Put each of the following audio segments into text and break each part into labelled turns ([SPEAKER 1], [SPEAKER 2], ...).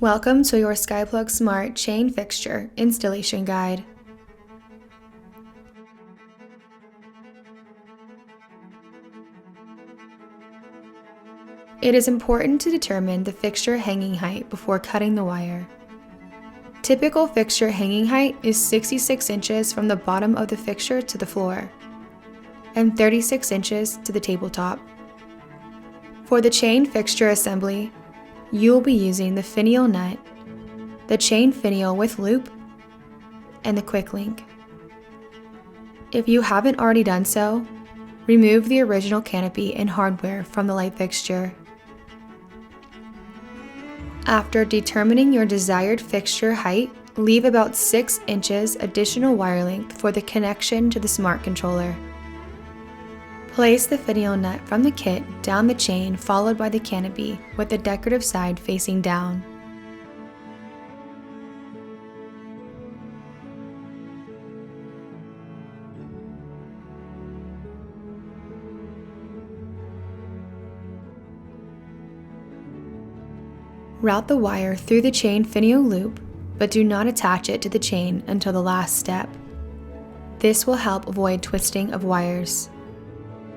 [SPEAKER 1] Welcome to your SkyPlug SMART chain fixture installation guide. It is important to determine the fixture hanging height before cutting the wire. Typical fixture hanging height is 66 inches from the bottom of the fixture to the floor, and 36 inches to the tabletop. For the chain fixture assembly, you will be using the finial nut, the chain finial with loop, and the quick link. If you haven't already done so, remove the original canopy and hardware from the light fixture. After determining your desired fixture height, leave about 6 inches additional wire length for the connection to the SMART controller. Place the finial nut from the kit down the chain followed by the canopy with the decorative side facing down. Route the wire through the chain finial loop, but do not attach it to the chain until the last step. This will help avoid twisting of wires.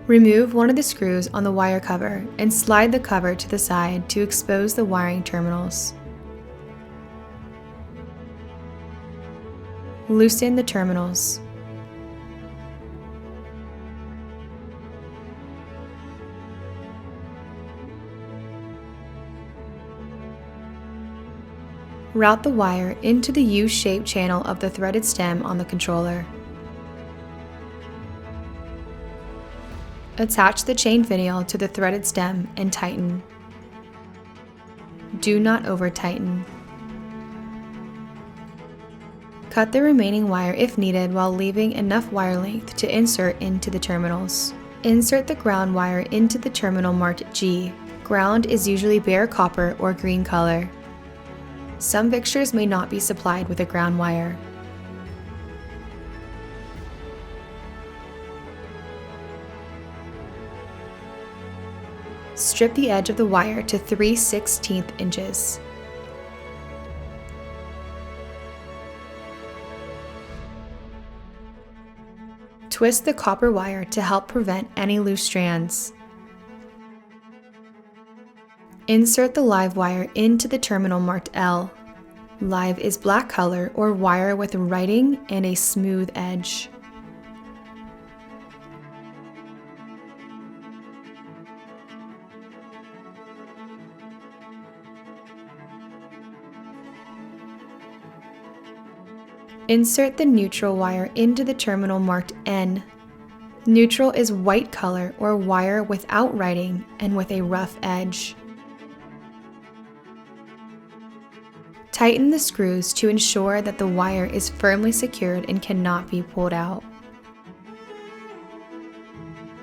[SPEAKER 1] Remove one of the screws on the wire cover and slide the cover to the side to expose the wiring terminals. Loosen the terminals. Route the wire into the U-shaped channel of the threaded stem on the controller. Attach the chain finial to the threaded stem and tighten. Do not over-tighten. Cut the remaining wire if needed while leaving enough wire length to insert into the terminals. Insert the ground wire into the terminal marked G. Ground is usually bare copper or green color. Some fixtures may not be supplied with a ground wire. Strip the edge of the wire to 3/16 inches. Twist the copper wire to help prevent any loose strands. Insert the live wire into the terminal marked L. Live is black color or wire with writing and a smooth edge. Insert the neutral wire into the terminal marked N. Neutral is white color or wire without writing and with a rough edge. Tighten the screws to ensure that the wire is firmly secured and cannot be pulled out.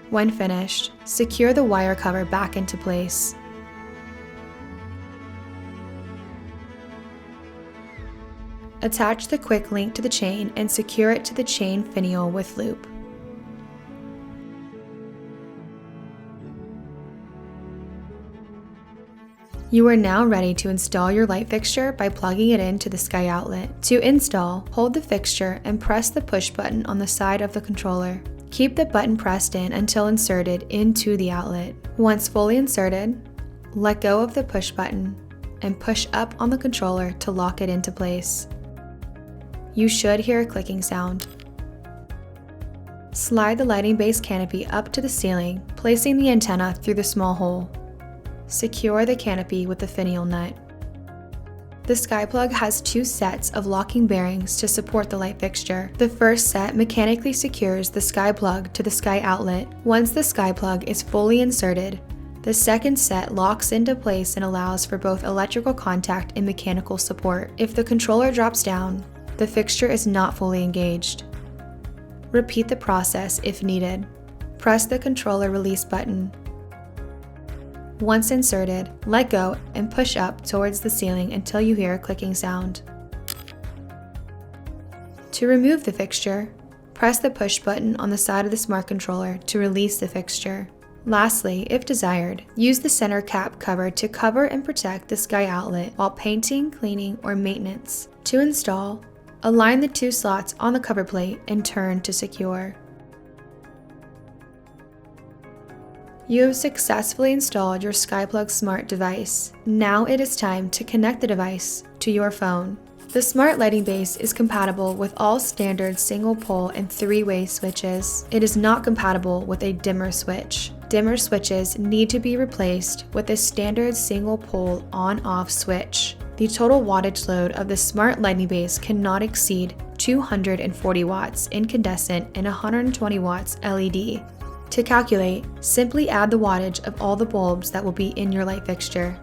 [SPEAKER 1] When finished, secure the wire cover back into place. Attach the quick link to the chain and secure it to the chain finial with loop. You are now ready to install your light fixture by plugging it into the Sky outlet. To install, hold the fixture and press the push button on the side of the controller. Keep the button pressed in until inserted into the outlet. Once fully inserted, let go of the push button and push up on the controller to lock it into place. You should hear a clicking sound. Slide the lighting base canopy up to the ceiling, placing the antenna through the small hole. Secure the canopy with the finial nut. The SkyPlug has 2 sets of locking bearings to support the light fixture. The first set mechanically secures the SkyPlug to the Sky outlet. Once the SkyPlug is fully inserted, the second set locks into place and allows for both electrical contact and mechanical support. If the controller drops down, the fixture is not fully engaged. Repeat the process if needed. Press the controller release button. Once inserted, let go and push up towards the ceiling until you hear a clicking sound. To remove the fixture, press the push button on the side of the SMART controller to release the fixture. Lastly, if desired, use the center cap cover to cover and protect the sky outlet while painting, cleaning, or maintenance. To install, align the 2 slots on the cover plate and turn to secure. You have successfully installed your SkyPlug SMART device. Now it is time to connect the device to your phone. The smart lighting base is compatible with all standard single pole and 3-way switches. It is not compatible with a dimmer switch. Dimmer switches need to be replaced with a standard single pole on-off switch. The total wattage load of the smart lighting base cannot exceed 240 watts incandescent and 120 watts LED. To calculate, simply add the wattage of all the bulbs that will be in your light fixture.